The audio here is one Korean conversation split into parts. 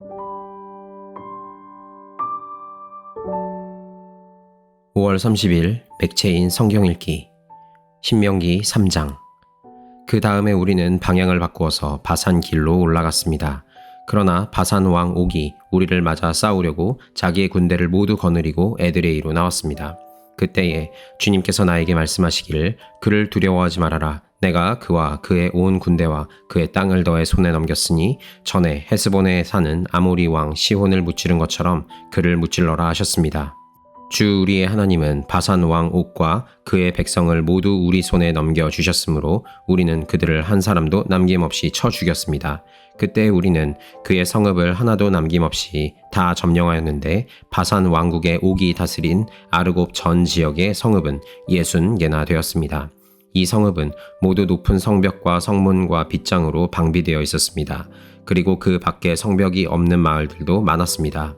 5월 30일 맥체인 성경 읽기 신명기 3장. 그 다음에 우리는 방향을 바꾸어서 바산 길로 올라갔습니다. 그러나 바산 왕 옥이 우리를 맞아 싸우려고 자기의 군대를 모두 거느리고 에드레이로 나왔습니다. 그때에 주님께서 나에게 말씀하시기를 그를 두려워하지 말아라. 내가 그와 그의 온 군대와 그의 땅을 너의 손에 넘겼으니 전에 헤스본에 사는 아모리 왕 시혼을 무찌른 것처럼 그를 무찔러라 하셨습니다. 주 우리의 하나님은 바산 왕 옥과 그의 백성을 모두 우리 손에 넘겨주셨으므로 우리는 그들을 한 사람도 남김없이 쳐 죽였습니다. 그때 우리는 그의 성읍을 하나도 남김없이 다 점령하였는데 바산 왕국의 옥이 다스린 아르곱 전 지역의 성읍은 60개나 되었습니다. 이 성읍은 모두 높은 성벽과 성문과 빗장으로 방비되어 있었습니다. 그리고 그 밖에 성벽이 없는 마을들도 많았습니다.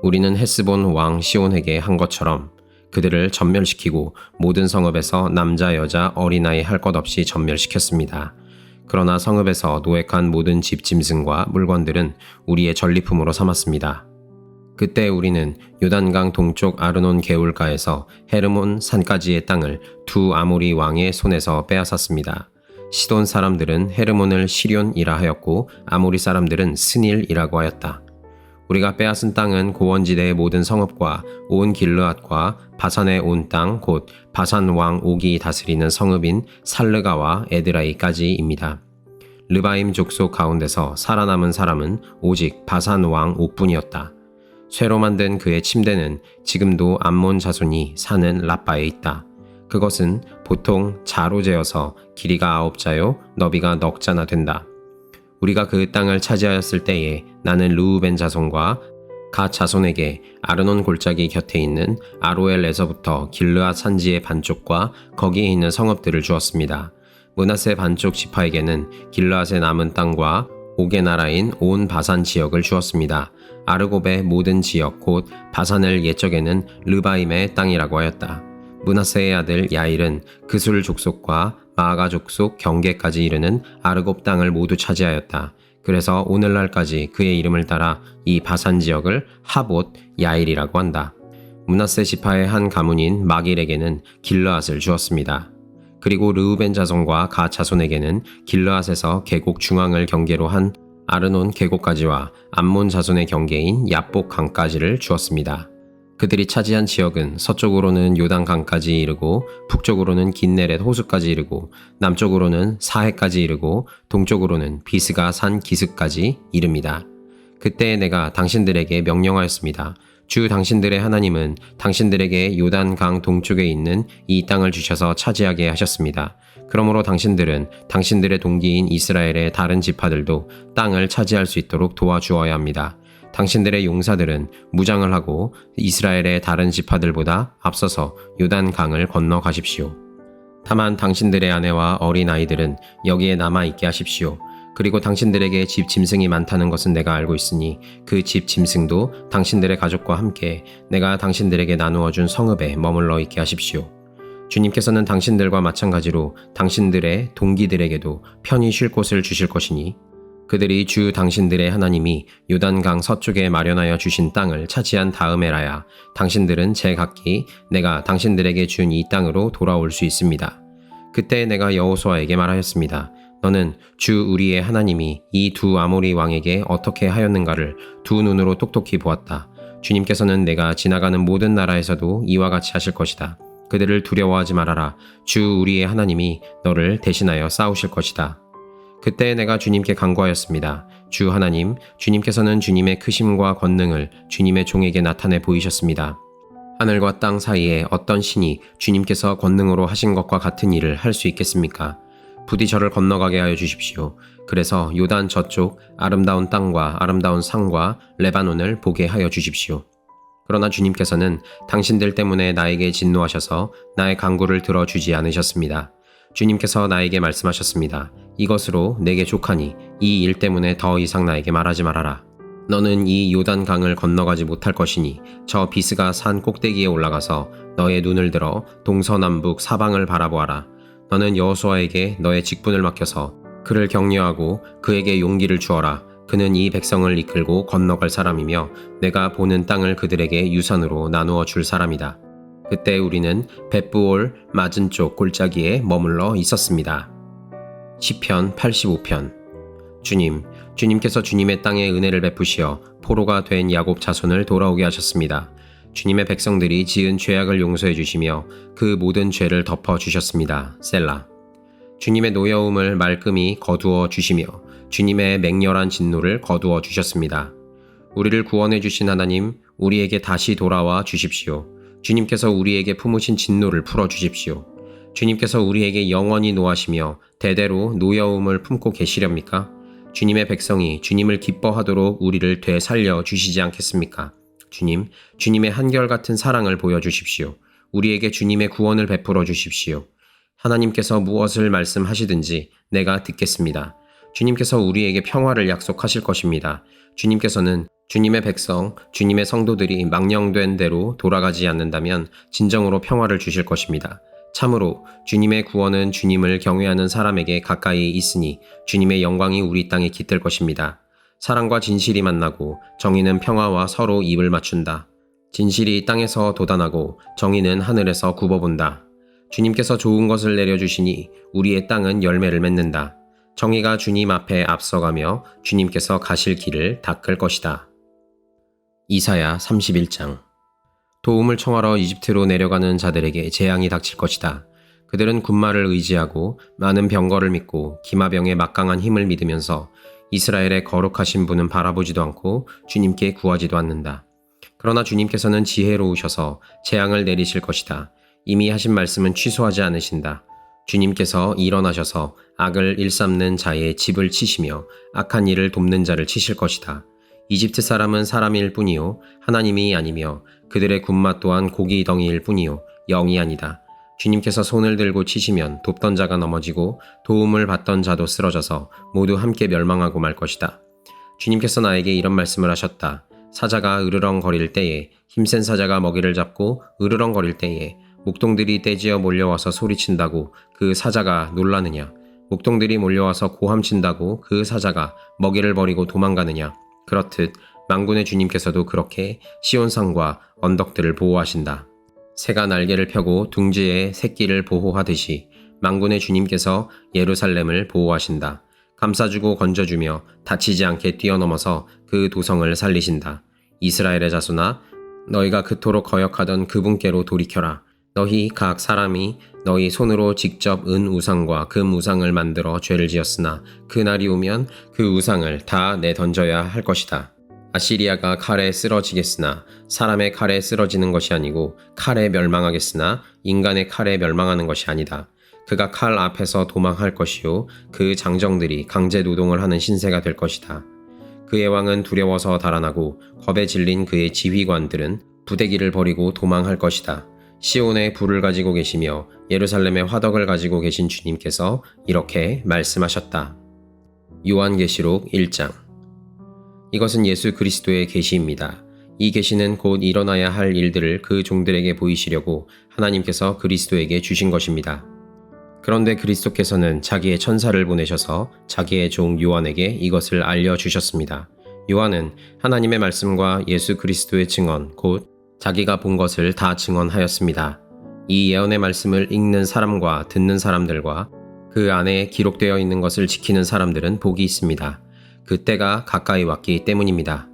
우리는 헤스본 왕 시온에게 한 것처럼 그들을 전멸시키고 모든 성읍에서 남자 여자 어린아이 할 것 없이 전멸시켰습니다. 그러나 성읍에서 노획한 모든 집 짐승과 물건들은 우리의 전리품으로 삼았습니다. 그때 우리는 요단강 동쪽 아르논 개울가에서 헤르몬 산까지의 땅을 두 아모리 왕의 손에서 빼앗았습니다. 시돈 사람들은 헤르몬을 시련이라 하였고 아모리 사람들은 스닐이라고 하였다. 우리가 빼앗은 땅은 고원지대의 모든 성읍과 온 길르앗과 바산의 온 땅 곧 바산 왕 옥이 다스리는 성읍인 살르가와 에드라이까지입니다. 르바임 족속 가운데서 살아남은 사람은 오직 바산 왕 옥뿐이었다. 쇠로 만든 그의 침대는 지금도 암몬 자손이 사는 라빠에 있다. 그것은 보통 자로 재어서 길이가 9자요 너비가 넉 자나 된다. 우리가 그 땅을 차지하였을 때에 나는 르우벤 자손과 갓 자손에게 아르논 골짜기 곁에 있는 아로엘에서부터 길르앗 산지의 반쪽과 거기에 있는 성읍들을 주었습니다. 므낫세 반쪽 지파에게는 길르앗의 남은 땅과 옥의 나라인 온 바산 지역을 주었습니다. 아르곱의 모든 지역 곧 바산을 옛적에는 르바임의 땅이라고 하였다. 므낫세의 아들 야일은 그술 족속과 마아가 족속 경계까지 이르는 아르곱 땅을 모두 차지하였다. 그래서 오늘날까지 그의 이름을 따라 이 바산 지역을 하봇 야일이라고 한다. 므낫세 지파의 한 가문인 마길에게는 길르앗을 주었습니다. 그리고 르우벤 자손과 갓 자손에게는 길르앗에서 계곡 중앙을 경계로 한 아르논 계곡까지와 암몬 자손의 경계인 야복 강까지를 주었습니다. 그들이 차지한 지역은 서쪽으로는 요단강까지 이르고 북쪽으로는 긴네렛 호수까지 이르고 남쪽으로는 사해까지 이르고 동쪽으로는 비스가 산 기슭까지 이릅니다. 그때 내가 당신들에게 명령하였습니다. 주 당신들의 하나님은 당신들에게 요단강 동쪽에 있는 이 땅을 주셔서 차지하게 하셨습니다. 그러므로 당신들은 당신들의 동기인 이스라엘의 다른 지파들도 땅을 차지할 수 있도록 도와주어야 합니다. 당신들의 용사들은 무장을 하고 이스라엘의 다른 지파들보다 앞서서 요단강을 건너가십시오. 다만 당신들의 아내와 어린 아이들은 여기에 남아있게 하십시오. 그리고 당신들에게 집 짐승이 많다는 것은 내가 알고 있으니 그 집 짐승도 당신들의 가족과 함께 내가 당신들에게 나누어준 성읍에 머물러 있게 하십시오. 주님께서는 당신들과 마찬가지로 당신들의 동기들에게도 편히 쉴 곳을 주실 것이니 그들이 주 당신들의 하나님이 요단강 서쪽에 마련하여 주신 땅을 차지한 다음에라야 당신들은 제각기 내가 당신들에게 준 이 땅으로 돌아올 수 있습니다. 그때 내가 여호수아에게 말하였습니다. 너는 주 우리의 하나님이 이 두 아모리 왕에게 어떻게 하였는가를 두 눈으로 똑똑히 보았다. 주님께서는 내가 지나가는 모든 나라에서도 이와 같이 하실 것이다. 그들을 두려워하지 말아라. 주 우리의 하나님이 너를 대신하여 싸우실 것이다. 그때 내가 주님께 간구하였습니다. 주 하나님, 주님께서는 주님의 크심과 권능을 주님의 종에게 나타내 보이셨습니다. 하늘과 땅 사이에 어떤 신이 주님께서 권능으로 하신 것과 같은 일을 할 수 있겠습니까? 부디 저를 건너가게 하여 주십시오. 그래서 요단 저쪽 아름다운 땅과 아름다운 산과 레바논을 보게 하여 주십시오. 그러나 주님께서는 당신들 때문에 나에게 진노하셔서 나의 간구를 들어주지 않으셨습니다. 주님께서 나에게 말씀하셨습니다. 이것으로 내게 족하니 이 일 때문에 더 이상 나에게 말하지 말아라. 너는 이 요단강을 건너가지 못할 것이니 저 비스가 산 꼭대기에 올라가서 너의 눈을 들어 동서남북 사방을 바라보아라. 너는 여호수아에게 너의 직분을 맡겨서 그를 격려하고 그에게 용기를 주어라. 그는 이 백성을 이끌고 건너갈 사람이며 내가 보는 땅을 그들에게 유산으로 나누어 줄 사람이다. 그때 우리는 벳부올 맞은 쪽 골짜기에 머물러 있었습니다. 시편 85편. 주님께서 주님의 땅에 은혜를 베푸시어 포로가 된 야곱 자손을 돌아오게 하셨습니다. 주님의 백성들이 지은 죄악을 용서해 주시며 그 모든 죄를 덮어 주셨습니다. 셀라. 주님의 노여움을 말끔히 거두어 주시며 주님의 맹렬한 진노를 거두어 주셨습니다. 우리를 구원해 주신 하나님, 우리에게 다시 돌아와 주십시오. 주님께서 우리에게 품으신 진노를 풀어 주십시오. 주님께서 우리에게 영원히 노하시며 대대로 노여움을 품고 계시렵니까? 주님의 백성이 주님을 기뻐하도록 우리를 되살려 주시지 않겠습니까? 주님의 한결같은 사랑을 보여주십시오. 우리에게 주님의 구원을 베풀어 주십시오. 하나님께서 무엇을 말씀하시든지 내가 듣겠습니다. 주님께서 우리에게 평화를 약속하실 것입니다. 주님께서는 주님의 백성, 주님의 성도들이 망령된 대로 돌아가지 않는다면 진정으로 평화를 주실 것입니다. 참으로 주님의 구원은 주님을 경외하는 사람에게 가까이 있으니 주님의 영광이 우리 땅에 깃들 것입니다. 사랑과 진실이 만나고 정의는 평화와 서로 입을 맞춘다. 진실이 땅에서 돋아나고 정의는 하늘에서 굽어본다. 주님께서 좋은 것을 내려주시니 우리의 땅은 열매를 맺는다. 정의가 주님 앞에 앞서가며 주님께서 가실 길을 닦을 것이다. 이사야 31장. 도움을 청하러 이집트로 내려가는 자들에게 재앙이 닥칠 것이다. 그들은 군마를 의지하고 많은 병거를 믿고 기마병의 막강한 힘을 믿으면서 이스라엘의 거룩하신 분은 바라보지도 않고 주님께 구하지도 않는다. 그러나 주님께서는 지혜로우셔서 재앙을 내리실 것이다. 이미 하신 말씀은 취소하지 않으신다. 주님께서 일어나셔서 악을 일삼는 자의 집을 치시며 악한 일을 돕는 자를 치실 것이다. 이집트 사람은 사람일 뿐이요 하나님이 아니며 그들의 군마 또한 고기 덩이일 뿐이요 영이 아니다. 주님께서 손을 들고 치시면 돕던 자가 넘어지고 도움을 받던 자도 쓰러져서 모두 함께 멸망하고 말 것이다. 주님께서 나에게 이런 말씀을 하셨다. 사자가 으르렁거릴 때에 힘센 사자가 먹이를 잡고 으르렁거릴 때에 목동들이 떼지어 몰려와서 소리친다고 그 사자가 놀라느냐? 목동들이 몰려와서 고함친다고 그 사자가 먹이를 버리고 도망가느냐? 그렇듯 만군의 주님께서도 그렇게 시온산과 언덕들을 보호하신다. 새가 날개를 펴고 둥지의 새끼를 보호하듯이 만군의 주님께서 예루살렘을 보호하신다. 감싸주고 건져주며 다치지 않게 뛰어넘어서 그 도성을 살리신다. 이스라엘의 자손아, 너희가 그토록 거역하던 그분께로 돌이켜라. 너희 각 사람이 너희 손으로 직접 은 우상과 금 우상을 만들어 죄를 지었으나 그날이 오면 그 우상을 다 내던져야 할 것이다. 아시리아가 칼에 쓰러지겠으나 사람의 칼에 쓰러지는 것이 아니고 칼에 멸망하겠으나 인간의 칼에 멸망하는 것이 아니다. 그가 칼 앞에서 도망할 것이요 그 장정들이 강제 노동을 하는 신세가 될 것이다. 그의 왕은 두려워서 달아나고 겁에 질린 그의 지휘관들은 부대기를 버리고 도망할 것이다. 시온에 불을 가지고 계시며 예루살렘에 화덕을 가지고 계신 주님께서 이렇게 말씀하셨다. 요한계시록 1장. 이것은 예수 그리스도의 계시입니다. 이 계시는 곧 일어나야 할 일들을 그 종들에게 보이시려고 하나님께서 그리스도에게 주신 것입니다. 그런데 그리스도께서는 자기의 천사를 보내셔서 자기의 종 요한에게 이것을 알려주셨습니다. 요한은 하나님의 말씀과 예수 그리스도의 증언, 곧 자기가 본 것을 다 증언하였습니다. 이 예언의 말씀을 읽는 사람과 듣는 사람들과 그 안에 기록되어 있는 것을 지키는 사람들은 복이 있습니다. 그때가 가까이 왔기 때문입니다.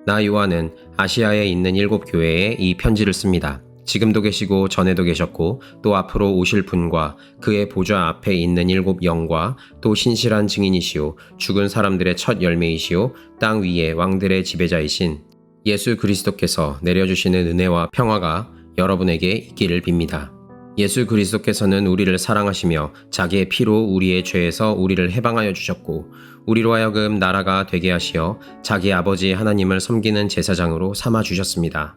나 요한은 아시아에 있는 7 교회에 이 편지를 씁니다. 지금도 계시고 전에도 계셨고 또 앞으로 오실 분과 그의 보좌 앞에 있는 7 영과 또 신실한 증인이시오 죽은 사람들의 첫 열매이시오 땅 위에 왕들의 지배자이신 예수 그리스도께서 내려주시는 은혜와 평화가 여러분에게 있기를 빕니다. 예수 그리스도께서는 우리를 사랑하시며 자기의 피로 우리의 죄에서 우리를 해방하여 주셨고 우리로 하여금 나라가 되게 하시어 자기 아버지 하나님을 섬기는 제사장으로 삼아 주셨습니다.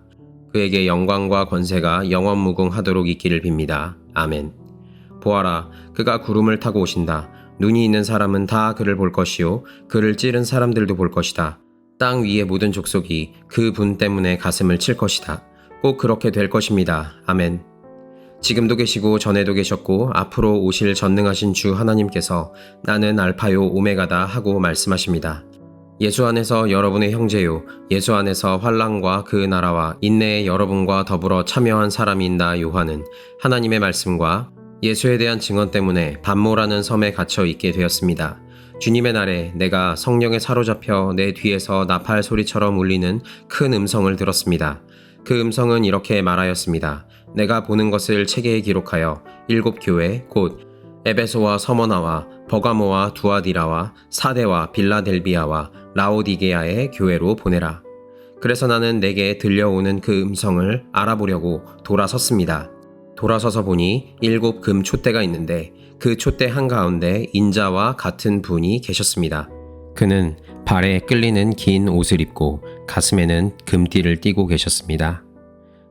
그에게 영광과 권세가 영원무궁하도록 있기를 빕니다. 아멘. 보아라, 그가 구름을 타고 오신다. 눈이 있는 사람은 다 그를 볼 것이요 그를 찌른 사람들도 볼 것이다. 땅 위의 모든 족속이 그 분 때문에 가슴을 칠 것이다. 꼭 그렇게 될 것입니다. 아멘. 지금도 계시고 전에도 계셨고 앞으로 오실 전능하신 주 하나님께서 나는 알파요 오메가다 하고 말씀하십니다. 예수 안에서 여러분의 형제요 예수 안에서 환난과 그 나라와 인내에 여러분과 더불어 참여한 사람인 나 요한은 하나님의 말씀과 예수에 대한 증언 때문에 반모라는 섬에 갇혀 있게 되었습니다. 주님의 날에 내가 성령에 사로잡혀 내 뒤에서 나팔 소리처럼 울리는 큰 음성을 들었습니다. 그 음성은 이렇게 말하였습니다. 내가 보는 것을 책에 기록하여 7 교회 곧 에베소와 서머나와 버가모와 두아디라와 사데와 빌라델비아와 라오디게아의 교회로 보내라. 그래서 나는 내게 들려오는 그 음성을 알아보려고 돌아섰습니다. 돌아서서 보니 7 금 촛대가 있는데 그 촛대 한가운데 인자와 같은 분이 계셨습니다. 그는 발에 끌리는 긴 옷을 입고 가슴에는 금띠를 띠고 계셨습니다.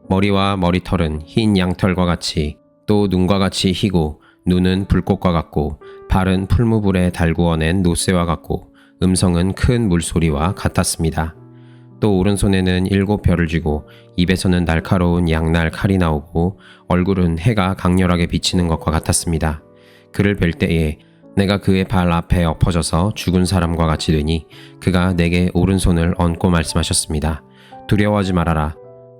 머리와 머리털은 흰 양털과 같이 또 눈과 같이 희고 눈은 불꽃과 같고 발은 풀무불에 달구어낸 노쇠와 같고 음성은 큰 물소리와 같았습니다. 또 오른손에는 7 별을 쥐고 입에서는 날카로운 양날 칼이 나오고 얼굴은 해가 강렬하게 비치는 것과 같았습니다. 그를 뵐 때에 내가 그의 발 앞에 엎어져서 죽은 사람과 같이 되니 그가 내게 오른손을 얹고 말씀하셨습니다. 두려워하지 말아라.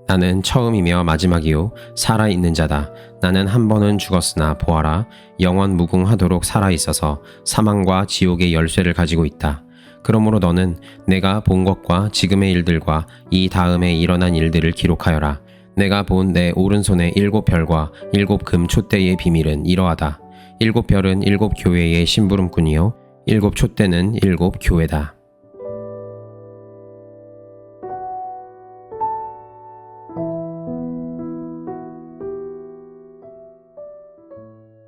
나는 처음이며 마지막이요 살아있는 자다. 나는 한 번은 죽었으나 보아라 영원 무궁하도록 살아있어서 사망과 지옥의 열쇠를 가지고 있다. 그러므로 너는 내가 본 것과 지금의 일들과 이 다음에 일어난 일들을 기록하여라. 내가 본 내 오른손의 7 별과 7 금 촛대의 비밀은 이러하다. 7 별은 7 교회의 심부름꾼이요 7 촛대는 7 교회다.